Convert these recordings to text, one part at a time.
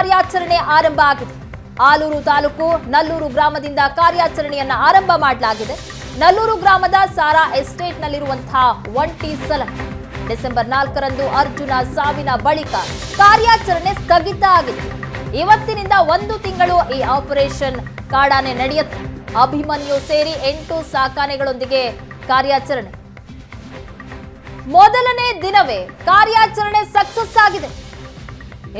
ಕಾರ್ಯಾಚರಣೆ ಆರಂಭ ಆಗಿದೆ. ಆಲೂರು ತಾಲೂಕು ನಲ್ಲೂರು ಗ್ರಾಮದಿಂದ ಕಾರ್ಯಾಚರಣೆಯನ್ನ ಆರಂಭ ಮಾಡಲಾಗಿದೆ. ನಲ್ಲೂರು ಗ್ರಾಮದ ಸಾರಾ ಎಸ್ಟೇಟ್ನಲ್ಲಿರುವಂತಹ ಒಂಟಿ ಸಲಹೆ ಡಿಸೆಂಬರ್ 4ರಂದು ಅರ್ಜುನ ಸಾವಿನ ಬಳಿಕ ಕಾರ್ಯಾಚರಣೆ ಸ್ಥಗಿತ ಆಗಿತ್ತು. ಇವತ್ತಿನಿಂದ 1 ತಿಂಗಳು ಈ ಆಪರೇಷನ್ ಕಾಡಾನೆ ನಡೆಯುತ್ತೆ. ಅಭಿಮನ್ಯು ಸೇರಿ 8 ಸಾಕಾನೆಗಳೊಂದಿಗೆ ಕಾರ್ಯಾಚರಣೆ. ಮೊದಲನೇ ದಿನವೇ ಕಾರ್ಯಾಚರಣೆ ಸಕ್ಸಸ್ ಆಗಿದೆ.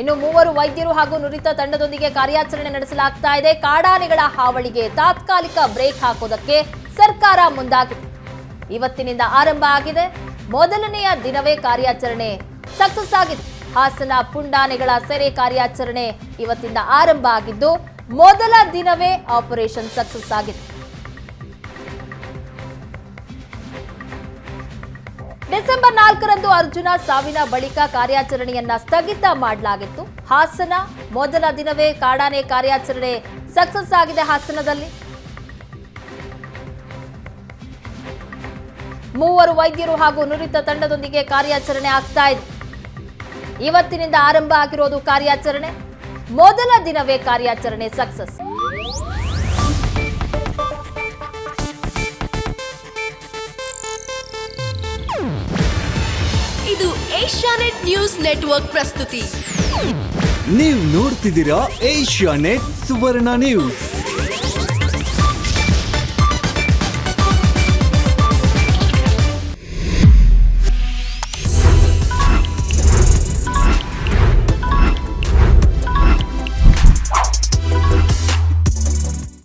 ಇನ್ನು 3 ವೈದ್ಯರು ಹಾಗೂ ನುರಿತ ತಂಡದೊಂದಿಗೆ ಕಾರ್ಯಾಚರಣೆ ನಡೆಸಲಾಗ್ತಾ ಇದೆ. ಕಾಡಾನೆಗಳ ಹಾವಳಿಗೆ ತಾತ್ಕಾಲಿಕ ಬ್ರೇಕ್ ಹಾಕೋದಕ್ಕೆ ಸರ್ಕಾರ ಮುಂದಾಗಿದೆ. ಇವತ್ತಿನಿಂದ ಆರಂಭ ಆಗಿದೆ. ಮೊದಲನೆಯ ದಿನವೇ ಕಾರ್ಯಾಚರಣೆ ಸಕ್ಸಸ್ ಆಗಿದೆ. ಹಾಸನ ಪುಂಡಾನೆಗಳ ಸೆರೆ ಕಾರ್ಯಾಚರಣೆ ಇವತ್ತಿಂದ ಆರಂಭ ಆಗಿದ್ದು ಮೊದಲ ದಿನವೇ ಆಪರೇಷನ್ ಸಕ್ಸಸ್ ಆಗಿದೆ. ಡಿಸೆಂಬರ್ 4ರಂದು ಅರ್ಜುನ ಸಾವಿನ ಬಳಿಕ ಕಾರ್ಯಾಚರಣೆಯನ್ನ ಸ್ಥಗಿತ ಮಾಡಲಾಗಿತ್ತು. ಹಾಸನ ಮೊದಲ ದಿನವೇ ಕಾಡಾನೆ ಕಾರ್ಯಾಚರಣೆ ಸಕ್ಸಸ್ ಆಗಿದೆ. ಹಾಸನದಲ್ಲಿ 3 ವೈದ್ಯರು ಹಾಗೂ ನುರಿತ ತಂಡದೊಂದಿಗೆ ಕಾರ್ಯಾಚರಣೆ ಆಗ್ತಾ ಇದೆ. ಇವತ್ತಿನಿಂದ ಆರಂಭ ಆಗಿರೋದು ಕಾರ್ಯಾಚರಣೆ. ಮೊದಲ ದಿನವೇ ಕಾರ್ಯಾಚರಣೆ ಸಕ್ಸಸ್. ಇದು ಏಷ್ಯಾನೆಟ್ ನ್ಯೂಸ್ ನೆಟ್ವರ್ಕ್ ಪ್ರಸ್ತುತಿ. ನೀವು ನೋಡ್ತಿದ್ದೀರಾ ಏಷ್ಯಾನೆಟ್ ಸುವರ್ಣ ನ್ಯೂಸ್.